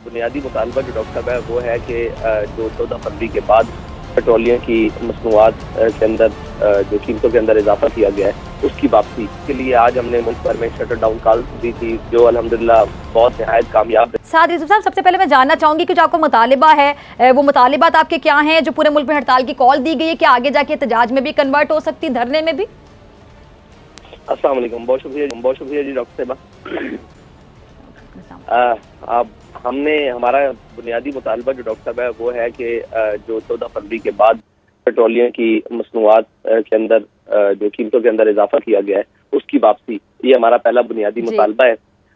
बुनियादी मुतालबा जो डॉक्टर साहब है वो है कि जो 14 फरवरी के बाद पेट्रोलियम की मसनूआत के अंदर जो कीमतों के अंदर इजाफा किया गया है उसकी वापसी के लिए आज हमने मुल्क भर में शटर डाउन कॉल दी थी, जो अल्हम्दुलिल्लाह बहुत नहायत कामयाब है। साद रिजवी साहब, सबसे पहले मैं जानना चाहूंगी कि जो आपको मुतालिबा है वो मुतालिबात आपके क्या हैं? जो पूरे मुल्क में हड़ताल की कॉल दी गई है, क्या आगे जाके एहतजाज में भी कन्वर्ट हो सकती, धरने में भी? अस्सलाम वालेकुम, बहुत शुक्रिया जी डॉक्टर साहबा। अब हमने हमारा बुनियादी मुतालबा जो डॉक्टर साहब है वो है कि जो 14 फरवरी के बाद पेट्रोलियम की मसनूआत के अंदर जो कीमतों के अंदर इजाफा किया गया है उसकी वापसी, ये हमारा पहला बुनियादी मुतालबा है।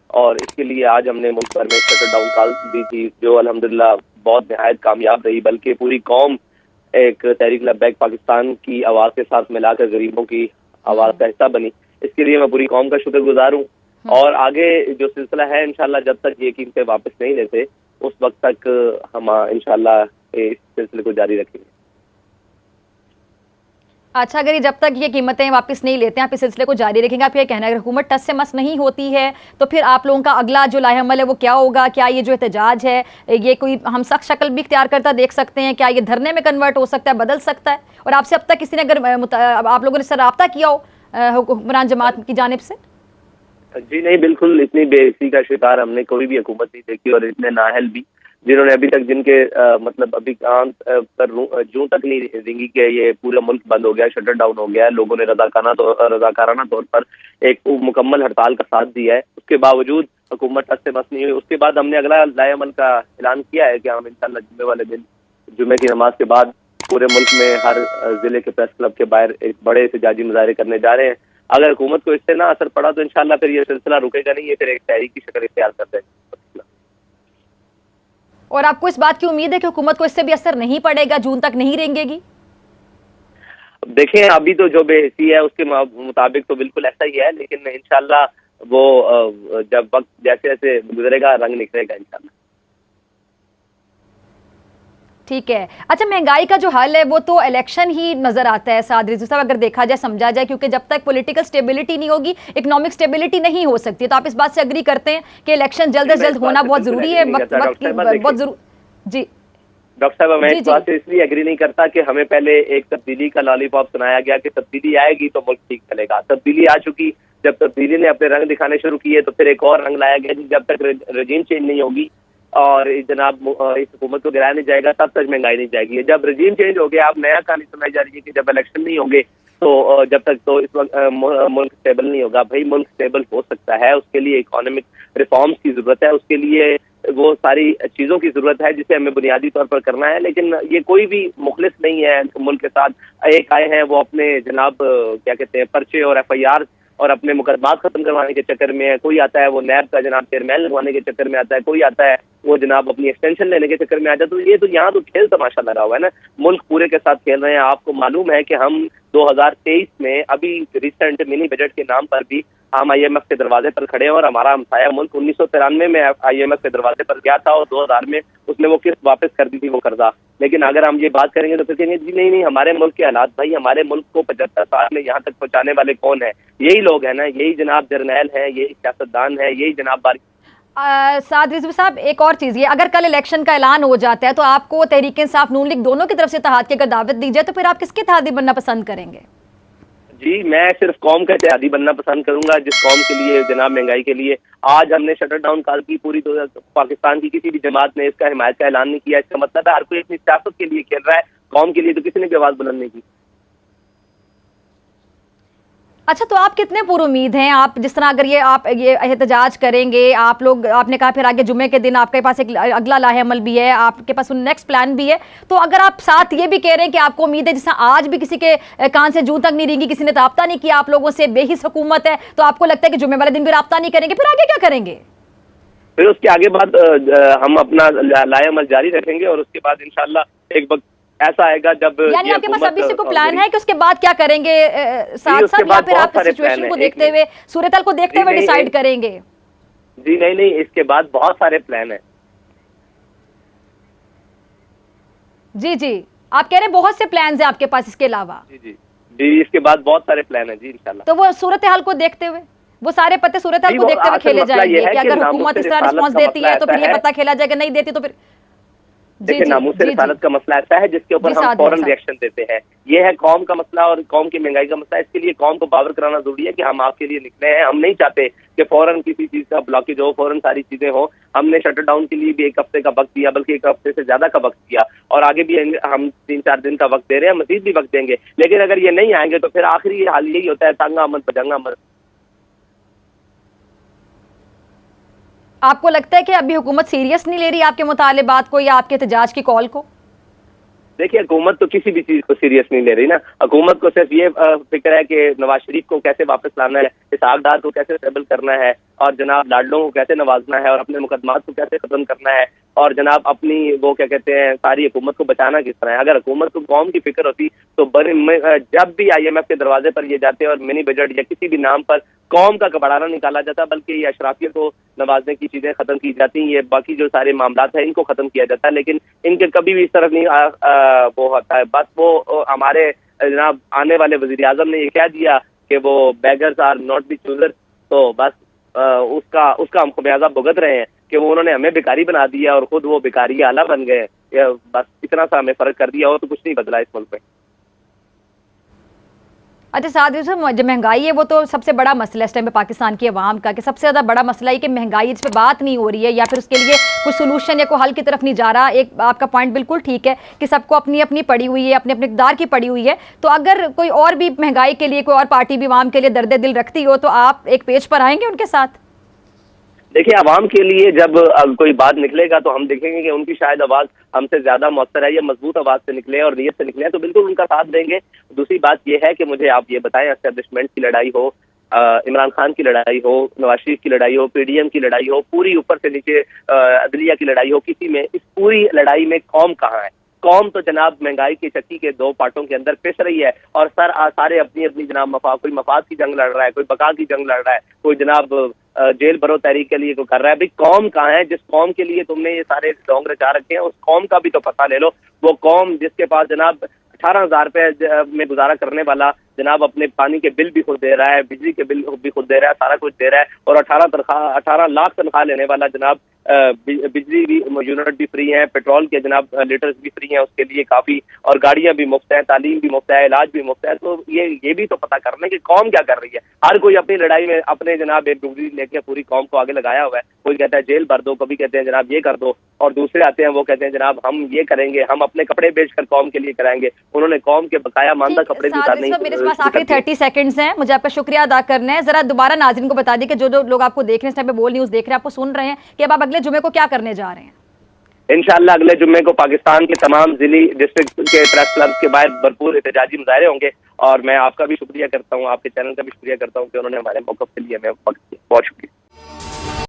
और इसके लिए आज हमने मुल्क भर में शटर डाउन कॉल दी थी, जो अल्हम्दुलिल्लाह बहुत नहायत कामयाब रही, बल्कि पूरी कौम एक तहरीक लब्बैक पाकिस्तान की आवाज़ के साथ मिलाकर गरीबों की आवाज़ का हिस्सा बनी। इसके लिए मैं पूरी कौम का शुक्रगुजार हूँ। और आगे जो सिलसिला है इंशाल्लाह जब तक ये कीमतें वापस नहीं लेते उस वक्त तक हम इंशाल्लाह इस सिलसिले को जारी रखेंगे। अच्छा, अगर ये जब तक ये कीमतें वापस नहीं लेते हैं आप इस सिलसिले को जारी रखेंगे, आप ये कहना है अगर हुकूमत टस से मस नहीं होती है तो फिर आप लोगों का अगला जो लाहेअमल है वो क्या होगा? क्या ये जो एहतजाज है ये कोई हम सख्त शक्ल भी इख्तियार करता देख सकते हैं? क्या ये धरने में कन्वर्ट हो सकता है, बदल सकता है? और आपसे अब तक किसी ने अगर आप लोगों ने इससे रब्ता किया हो हुक्मरान जमात की जानिब से? जी नहीं, बिल्कुल इतनी बेइज्जती का शिकार हमने कोई भी हुकूमत नहीं देखी, और इतने नाअहल भी जिन्होंने अभी तक जिनके मतलब अभी कान पर जूं तक नहीं रेंगी कि ये पूरा मुल्क बंद हो गया, शटर डाउन हो गया है। लोगों ने रजाकाराना तौर पर एक मुकम्मल हड़ताल का साथ दिया है, उसके बावजूद हुकूमत टस से मस नहीं हुई। उसके बाद हमने अगला लाएअमल का ऐलान किया है कि हम इंशाल्लाह जुम्मे वाले दिन, जुम्मे की नमाज के बाद पूरे मुल्क में हर जिले के प्रेस क्लब के बाहर एक बड़े एहतजाजी मुजाहरे करने जा रहे हैं। अगर हुकूमत को इससे ना असर पड़ा तो इंशाल्लाह फिर ये सिलसिला रुकेगा नहीं, ये फिर एक तहरीक की शक्ल इख्तियार कर देगा। और आपको इस बात की उम्मीद है कि हुकूमत को इससे भी असर नहीं पड़ेगा, जून तक नहीं रेंगेगी? देखें, अभी तो जो बेहसी है उसके मुताबिक तो बिल्कुल ऐसा ही है, लेकिन इंशाल्लाह वो जब वक्त जैसे जैसे गुजरेगा रंग निकलेगा इंशाल्लाह। ठीक है। अच्छा, महंगाई का जो हल है वो तो इलेक्शन ही नजर आता है साद रिजवी साहब, अगर देखा जाए समझा जाए, क्योंकि जब तक पॉलिटिकल स्टेबिलिटी नहीं होगी इकोनॉमिक स्टेबिलिटी नहीं हो सकती। तो आप इस बात से एग्री करते हैं कि इलेक्शन जल्द से जल्द होना बहुत जरूरी है, वक्त बहुत जरूरी? जी डॉक्टर साहब, मैं इस बात से इसलिए एग्री नहीं करता कि हमें पहले एक तब्दीली का लॉलीपॉप सुनाया गया कि तब्दीली आएगी तो मुल्क ठीक चलेगा। तब्दीली आ चुकी, जब तब्दीली ने अपने रंग दिखाने शुरू किए तो फिर एक और रंग लाया गया। जब तक रजीम चेंज नहीं होगी और जनाब इस हुकूमत को गिराया नहीं जाएगा तब तक महंगाई नहीं जाएगी। जब रजीम चेंज हो गया, अब नया कहानी सुनाई जा रही है कि जब इलेक्शन नहीं होंगे तो जब तक तो इस वक्त मुल्क स्टेबल नहीं होगा। भाई, मुल्क स्टेबल हो सकता है, उसके लिए इकोनॉमिक रिफॉर्म्स की जरूरत है, उसके लिए वो सारी चीजों की जरूरत है जिसे हमें बुनियादी तौर पर करना है। लेकिन ये कोई भी मुखलिस नहीं है मुल्क के साथ। एक आए हैं वो अपने जनाब क्या कहते हैं पर्चे और FIR और अपने मुकदमात खत्म करवाने के चक्कर में है, कोई आता है वो नैब का जनाब चेयरमैन लगवाने के चक्कर में आता है, कोई आता है वो जनाब अपनी एक्सटेंशन लेने के चक्कर में आ जाता है। तो ये तो यहाँ तो खेल तमाशा लगा हुआ है ना, मुल्क पूरे के साथ खेल रहे हैं। आपको मालूम है कि हम 2023 में अभी रिसेंट मिनी बजट के नाम पर भी हम IMF के दरवाजे पर खड़े हैं, और हमारा हमसाया मुल्क 1993 में IMF के दरवाजे पर गया था और 2000 में उसने वो किस्त वापस कर दी थी, वो कर्जा। लेकिन अगर हम ये बात करेंगे तो फिर कहेंगे जी नहीं हमारे मुल्क के हालात, भाई हमारे मुल्क को 75 साल में यहाँ तक पहुँचाने वाले कौन है? यही लोग हैं ना, यही जनाब जर्नैल है, यही सियासतदान है, यही जनाब साद रिजवी साहब, एक और चीज़, ये अगर कल इलेक्शन का ऐलान हो जाता है तो आपको तहरीक इंसाफ नून लीग दोनों की तरफ से इत्तेहाद की अगर दावत दी जाए तो फिर आप किसके इत्तेहादी बनना पसंद करेंगे? जी, मैं सिर्फ कौम का इत्तेहादी बनना पसंद करूंगा, जिस कौम के लिए जनाब महंगाई के लिए आज हमने शटर डाउन कॉल की। पूरी पाकिस्तान की किसी भी जमात ने इसका हिमायत का ऐलान नहीं किया। इसका मतलब है हर कोई अपनी सियासत के लिए खेल रहा है, कौम के लिए तो किसी ने भी आवाज बुलंद नहीं की। अच्छा, तो आप कितने पुरुमीद हैं? आप जिस तरह अगर आप ये एहतजाज करेंगे, आप लोग, आपने कहा फिर आगे जुम्मे के दिन आपके पास एक अगला लाहेअमल भी है, आपके पास नेक्स्ट प्लान भी है, तो अगर आप साथ ये भी कह रहे हैं कि आपको उम्मीद है जैसा आज भी किसी के कान से जूं तक नहीं रेंगी, किसी ने राब्ता नहीं किया आप लोगों से, बेहिस हुकूमत है, तो आपको लगता है कि जुम्मे वाले दिन भी राब्ता नहीं करेंगे, फिर आगे क्या करेंगे? फिर उसके आगे बाद हम अपना लाहेअमल जारी रखेंगे और उसके बाद इंशाल्लाह एक वक्त ऐसा आएगा जब, यानी आपके पास अभी से कोई प्लान है कि उसके बाद क्या करेंगे साथ साथ, या फिर आप सिचुएशन को देखते हुए, सूरत को देखते हुए डिसाइड करेंगे? जी नहीं, इसके बाद बहुत सारे प्लान हैं। जी, आप कह रहे हैं बहुत से प्लान हैं आपके पास इसके अलावा? जी, इसके बाद बहुत सारे प्लान हैं जी इंशाल्लाह। तो वो सूरत हाल को देखते हुए वो सारे पत्ते सूरत हाल को देखते हुए खेले जाएंगे कि अगर हुकूमत इस तरह रिस्पॉन्स देती है तो फिर ये पता खेला जाएगा, नहीं देती तो फिर देखिए नामूस रिसालत का मसला ऐसा है जिसके ऊपर हम फौरन रिएक्शन देते हैं। ये है कौम का मसला और कौम की महंगाई का मसला। इसके लिए कौम को पावर कराना जरूरी है कि हम आपके लिए निकले हैं। हम नहीं चाहते कि फौरन किसी चीज का ब्लॉकेज हो, फौरन सारी चीजें हो। हमने शटर डाउन के लिए भी 1 हफ्ते का वक्त दिया, बल्कि 1 हफ्ते से ज्यादा का वक्त दिया, और आगे भी हम 3-4 दिन का वक्त दे रहे हैं, मजीद भी वक्त देंगे। लेकिन अगर ये नहीं आएंगे तो फिर आखिरी हाल यही होता है, तंगा मत भजंगा मत। आपको लगता है कि अभी हुकूमत सीरियस नहीं ले रही आपके मुतालिबात को या आपके एहतजाज की कॉल को? देखिए हुकूमत तो किसी भी चीज को सीरियस नहीं ले रही ना। हुकूमत को सिर्फ ये फिक्र है कि नवाज शरीफ को कैसे वापस लाना है, इसहाक डार को कैसे स्टेबल करना है, और जनाब लाडलों को कैसे नवाजना है, और अपने मुकदमात को कैसे खत्म करना है, और जनाब अपनी वो क्या कहते हैं सारी हुकूमत को बचाना किस तरह है। अगर हुकूमत को कौम की फिक्र होती तो जब भी IMF के दरवाजे पर ये जाते और मिनी बजट या किसी भी नाम पर कौम का कबाड़ाना निकाला जाता, बल्कि ये अशराफियत को नवाजने की चीजें खत्म की जाती, ये बाकी जो सारे मामलात हैं इनको खत्म किया जाता है। लेकिन इनके कभी भी इस तरफ नहीं वो होता है। बस वो हमारे जनाब आने वाले वजीर आजम ने ये कह दिया कि वो beggars are not the chooser, तो बस उसका हम खमियाजा भुगत रहे हैं कि वो उन्होंने हमें भिखारी बना दिया और खुद वो भिखारी आला बन गए। बस इतना सा हमें फर्क कर दिया और तो कुछ नहीं बदला इस मुल्क में। अच्छा साथ ही जो महंगाई है वो तो सबसे बड़ा मसला इस टाइम पे पाकिस्तान की आवाम का, कि सबसे ज़्यादा बड़ा मसला है कि महंगाई इस पर बात नहीं हो रही है या फिर उसके लिए कुछ सोल्यूशन या कोई हल की तरफ नहीं जा रहा। एक आपका पॉइंट बिल्कुल ठीक है कि सबको अपनी अपनी पड़ी हुई है, अपने अपने इक़्तिदार की पड़ी हुई है। तो अगर कोई और भी महंगाई के लिए कोई और पार्टी भी आवाम के लिए दर्द दिल रखती हो तो आप एक पेज पर आएंगे उनके साथ? देखिए आवाम के लिए जब कोई बात निकलेगा तो हम देखेंगे कि उनकी शायद आवाज़ हमसे ज़्यादा मौसर है या मजबूत आवाज़ से निकले और नीयत से निकले, तो बिल्कुल उनका साथ देंगे। दूसरी बात यह है कि मुझे आप ये बताएं, एस्टेब्लिशमेंट की लड़ाई हो, इमरान खान की लड़ाई हो, नवाज शरीफ की लड़ाई हो, PDM की लड़ाई हो, पूरी ऊपर से नीचे अदलिया की लड़ाई हो, किसी में इस पूरी लड़ाई में कौम कहाँ है? कौम तो जनाब महंगाई की चक्की के 2 पार्टों के अंदर पिस रही है और सारे अपनी अपनी जनाब कोई मफाद की जंग लड़ रहा है, कोई बका की जंग लड़ रहा है, कोई जनाब जेल भरो तहरीक के लिए कोई कर रहा है। भाई कौम कहाँ है? जिस कौम के लिए तुमने ये सारे ढोंग रचा रखे हैं उस कौम का भी तो पता ले लो। वो कौम जिसके पास जनाब 18,000 रुपए में गुजारा करने वाला जनाब अपने पानी के बिल भी खुद दे रहा है, बिजली के बिल भी खुद दे रहा है, सारा कुछ दे रहा है, और 18 लाख तनख्वाह लेने वाला जनाब बिजली भी यूनिट भी फ्री है, पेट्रोल के जनाब लीटर्स भी फ्री हैं उसके लिए काफ़ी, और गाड़ियां भी मुफ्त है, तालीम भी मुफ्त है, इलाज भी मुफ्त है। तो ये भी तो पता करना है कि कौम क्या कर रही है। हर कोई अपनी लड़ाई में अपने जनाब एक डुगरी लेके पूरी कौम को आगे लगाया हुआ है। कोई कहता है जेल भर दो, कभी कहते हैं जनाब ये कर दो, और दूसरे आते हैं वो कहते हैं जनाब हम ये करेंगे, हम अपने कपड़े बेचकर कौम के लिए कराएंगे। उन्होंने कौम के बकाया मानदा कपड़े भी उतारने की। मेरे पास आखिरी 30 सेकंड्स हैं, मुझे आपका शुक्रिया अदा करना है। जरा दोबारा नाज़रीन को बता दी कि जो लोग आपको देख रहे हैं इस टाइम पे बोल न्यूज़ देख रहे हैं, आपको सुन रहे हैं कि अब आप अगले जुमे को क्या करने जा रहे हैं? इंशाअल्लाह अगले जुम्मे को पाकिस्तान के तमाम जिली डिस्ट्रिक्ट के प्रेस क्लब के बाहर भरपूर एहतजाजी मुजाहरे होंगे, और मैं आपका भी शुक्रिया करता हूँ, आपके चैनल का भी शुक्रिया करता हूँ कि उन्होंने हमारे मौक़िफ़ के लिए हमें वक्त दिया। बहुत शुक्रिया।